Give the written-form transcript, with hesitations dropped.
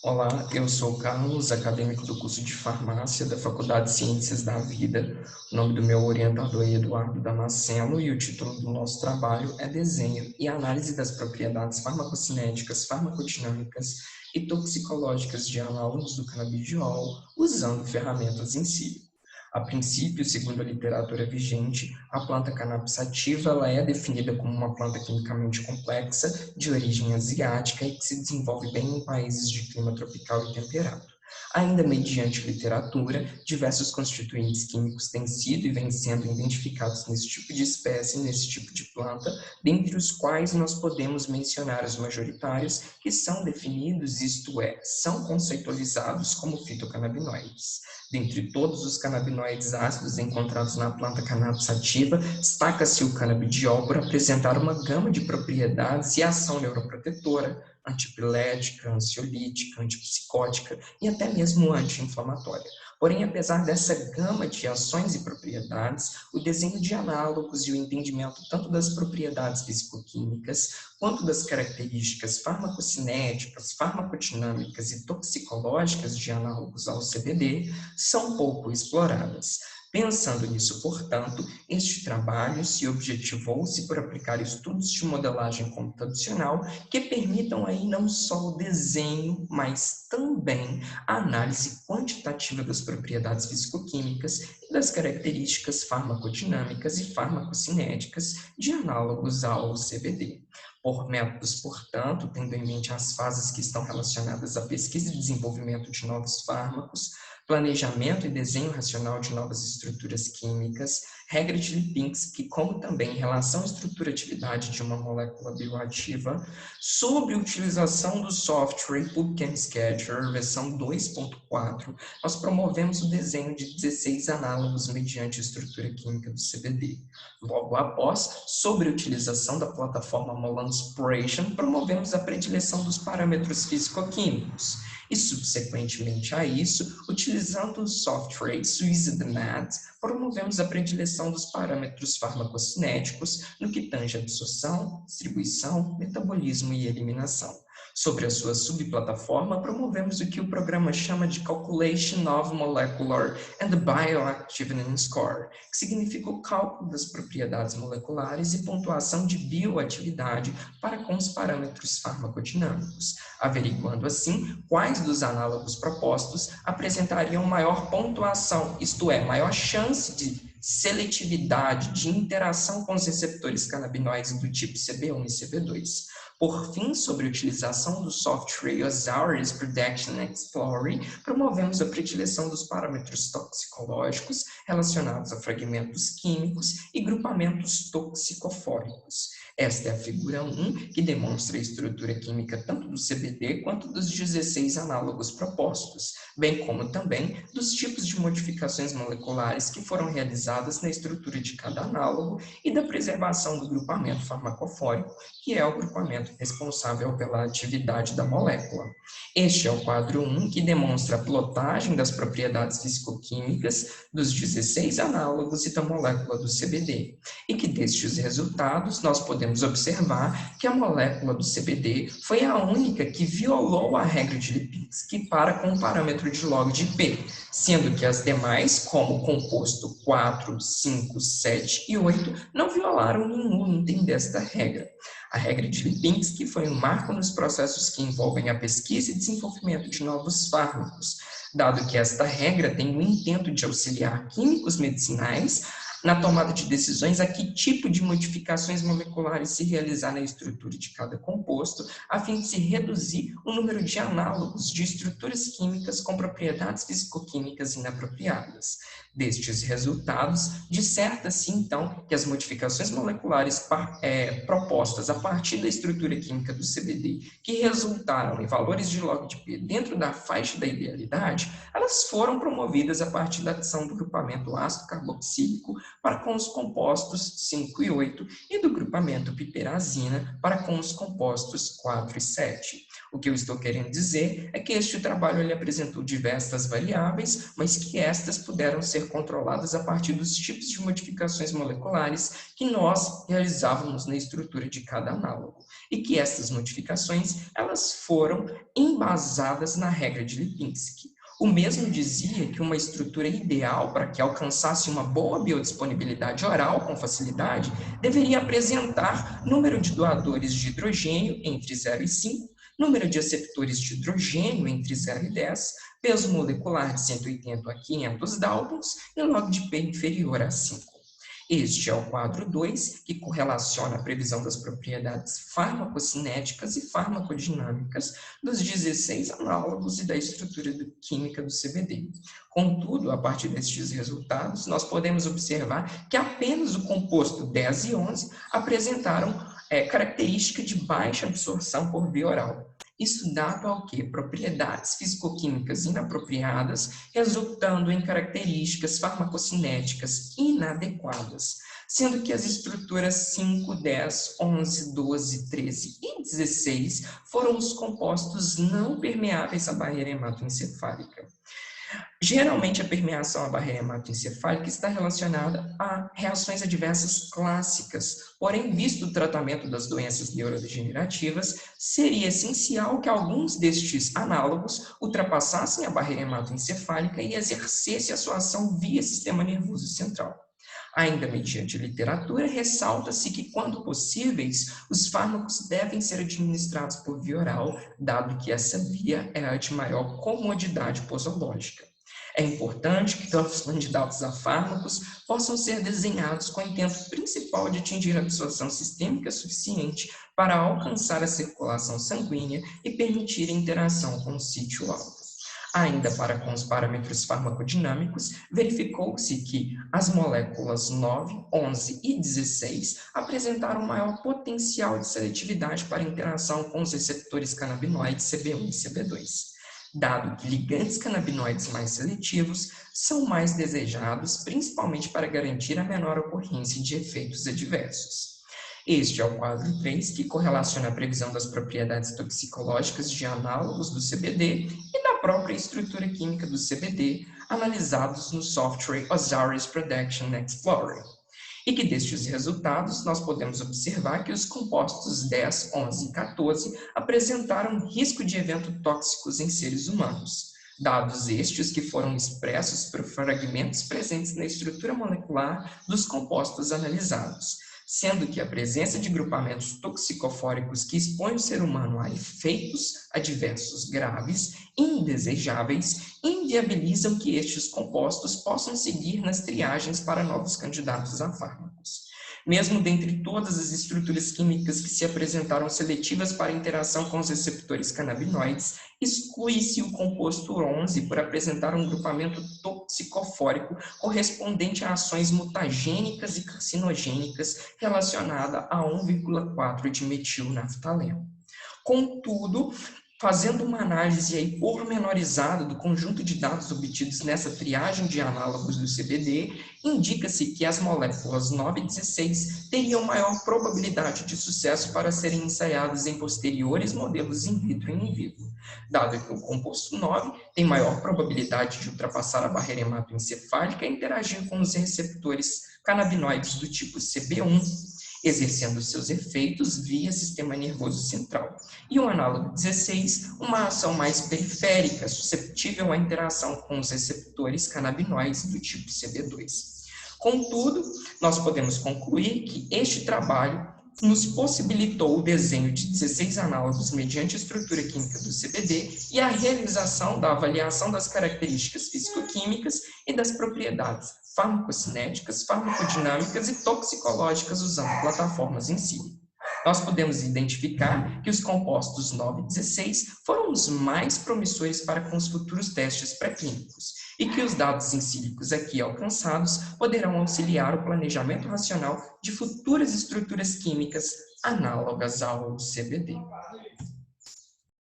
Olá, eu sou o Carlos, acadêmico do curso de Farmácia da Faculdade de Ciências da Vida. O nome do meu orientador é Eduardo Damasceno e o título do nosso trabalho é Desenho e Análise das Propriedades Farmacocinéticas, Farmacodinâmicas e Toxicológicas de Análogos do Canabidiol, usando ferramentas em sílico. A princípio, segundo a literatura vigente, a planta cannabis sativa ela é definida como uma planta quimicamente complexa, de origem asiática e que se desenvolve bem em países de clima tropical e temperado. Ainda mediante literatura, diversos constituintes químicos têm sido e vêm sendo identificados nesse tipo de espécie, nesse tipo de planta, dentre os quais nós podemos mencionar os majoritários, que são definidos, isto é, são conceitualizados como fitocannabinoides. Dentre todos os canabinoides ácidos encontrados na planta cannabis sativa, destaca-se o canabidiol por apresentar uma gama de propriedades e ação neuroprotetora, antipilética, ansiolítica, antipsicótica e até mesmo anti-inflamatória. Porém, apesar dessa gama de ações e propriedades, o desenho de análogos e o entendimento tanto das propriedades fisicoquímicas quanto das características farmacocinéticas, farmacodinâmicas e toxicológicas de análogos ao CBD são pouco exploradas. Pensando nisso, portanto, este trabalho se objetivou-se por aplicar estudos de modelagem computacional que permitam aí não só o desenho, mas também a análise quantitativa das propriedades fisicoquímicas e das características farmacodinâmicas e farmacocinéticas de análogos ao CBD. Por métodos, portanto, tendo em mente as fases que estão relacionadas à pesquisa e desenvolvimento de novos fármacos, planejamento e desenho racional de novas estruturas químicas, regra de Lipinski, como também relação estrutura-atividade de uma molécula bioativa, sobre utilização do software Pumpkin Sketcher, versão 2.4, nós promovemos o desenho de 16 análogos mediante a estrutura química do CBD. Logo após, sobre a utilização da plataforma Molan-Spiration, promovemos a predileção dos parâmetros físico-químicos. E, subsequentemente a isso, utilizando o software SwissDMAT, promovemos a predileção dos parâmetros farmacocinéticos no que tange absorção, distribuição, metabolismo e eliminação. Sobre a sua subplataforma, promovemos o que o programa chama de Calculation of Molecular and Bioactivity Score, que significa o cálculo das propriedades moleculares e pontuação de bioatividade para com os parâmetros farmacodinâmicos, averiguando assim quais dos análogos propostos apresentariam maior pontuação, isto é, maior chance de seletividade de interação com os receptores canabinoides do tipo CB1 e CB2. Por fim, sobre a utilização do software Osiris Prediction Explorer, promovemos a predileção dos parâmetros toxicológicos relacionados a fragmentos químicos e grupamentos toxicofóricos. Esta é a figura 1, que demonstra a estrutura química tanto do CBD quanto dos 16 análogos propostos, bem como também dos tipos de modificações moleculares que foram realizadas na estrutura de cada análogo e da preservação do grupamento farmacofórico, que é o grupamento responsável pela atividade da molécula. Este é o quadro 1, que demonstra a plotagem das propriedades fisicoquímicas dos 16 análogos e da molécula do CBD, e que destes resultados nós podemos observar que a molécula do CBD foi a única que violou a regra de Lipinski para com o parâmetro de log de P, sendo que as demais, como o composto 4, 5, 7 e 8, não violaram nenhum item desta regra. A regra de Lipinski foi um marco nos processos que envolvem a pesquisa e desenvolvimento de novos fármacos, dado que esta regra tem o intento de auxiliar químicos medicinais na tomada de decisões a que tipo de modificações moleculares se realizar na estrutura de cada composto, a fim de se reduzir o número de análogos de estruturas químicas com propriedades fisicoquímicas inapropriadas. Destes resultados, disserta-se então que as modificações moleculares propostas a partir da estrutura química do CBD, que resultaram em valores de log de P dentro da faixa da idealidade, elas foram promovidas a partir da ação do grupamento ácido carboxílico para com os compostos 5 e 8 e do grupamento piperazina para com os compostos 4 e 7. O que eu estou querendo dizer é que este trabalho ele apresentou diversas variáveis, mas que estas puderam ser controladas a partir dos tipos de modificações moleculares que nós realizávamos na estrutura de cada análogo, e que essas modificações elas foram embasadas na regra de Lipinski. O mesmo dizia que uma estrutura ideal para que alcançasse uma boa biodisponibilidade oral com facilidade deveria apresentar número de doadores de hidrogênio entre 0 e 5, número de aceptores de hidrogênio entre 0 e 10, peso molecular de 180 a 500 Daltons e log de P inferior a 5. Este é o quadro 2, que correlaciona a previsão das propriedades farmacocinéticas e farmacodinâmicas dos 16 análogos e da estrutura química do CBD. Contudo, a partir destes resultados, nós podemos observar que apenas o composto 10 e 11 apresentaram característica de baixa absorção por via oral. Isso dado ao que? Propriedades fisicoquímicas inapropriadas, resultando em características farmacocinéticas inadequadas, sendo que as estruturas 5, 10, 11, 12, 13 e 16 foram os compostos não permeáveis à barreira hematoencefálica. Geralmente, a permeação à barreira hematoencefálica está relacionada a reações adversas clássicas, porém, visto o tratamento das doenças neurodegenerativas, seria essencial que alguns destes análogos ultrapassassem a barreira hematoencefálica e exercessem a sua ação via sistema nervoso central. Ainda mediante literatura, ressalta-se que, quando possíveis, os fármacos devem ser administrados por via oral, dado que essa via é a de maior comodidade posológica. É importante que os candidatos a fármacos possam ser desenhados com o intento principal de atingir a absorção sistêmica suficiente para alcançar a circulação sanguínea e permitir a interação com o sítio alvo. Ainda para com os parâmetros farmacodinâmicos, verificou-se que as moléculas 9, 11 e 16 apresentaram maior potencial de seletividade para interação com os receptores canabinoides CB1 e CB2, dado que ligantes canabinoides mais seletivos são mais desejados, principalmente para garantir a menor ocorrência de efeitos adversos. Este é o quadro 3, que correlaciona a previsão das propriedades toxicológicas de análogos do CBD e da própria estrutura química do CBD, analisados no software Osiris Production Explorer. E que destes resultados nós podemos observar que os compostos 10, 11 e 14 apresentaram risco de evento tóxicos em seres humanos, dados estes que foram expressos por fragmentos presentes na estrutura molecular dos compostos analisados, sendo que a presença de grupamentos toxicofóricos que expõem o ser humano a efeitos adversos graves, indesejáveis, inviabilizam que estes compostos possam seguir nas triagens para novos candidatos a fármacos. Mesmo dentre todas as estruturas químicas que se apresentaram seletivas para interação com os receptores canabinoides, exclui-se o composto 11 por apresentar um grupamento toxicofórico correspondente a ações mutagênicas e carcinogênicas relacionada a 1,4 de metilnaftaleno. Contudo, fazendo uma análise aí pormenorizada do conjunto de dados obtidos nessa triagem de análogos do CBD, indica-se que as moléculas 9 e 16 teriam maior probabilidade de sucesso para serem ensaiadas em posteriores modelos in vitro e in vivo, dado que o composto 9 tem maior probabilidade de ultrapassar a barreira hematoencefálica e interagir com os receptores canabinoides do tipo CB1, exercendo seus efeitos via sistema nervoso central. E o análogo 16, uma ação mais periférica, susceptível à interação com os receptores canabinoides do tipo CB2. Contudo, nós podemos concluir que este trabalho nos possibilitou o desenho de 16 análogos mediante a estrutura química do CBD e a realização da avaliação das características fisicoquímicas e das propriedades farmacocinéticas, farmacodinâmicas e toxicológicas usando plataformas in silico. Nós podemos identificar que os compostos 9 e 16 foram os mais promissores para com os futuros testes pré-clínicos e que os dados in sílicos aqui alcançados poderão auxiliar o planejamento racional de futuras estruturas químicas análogas ao CBD.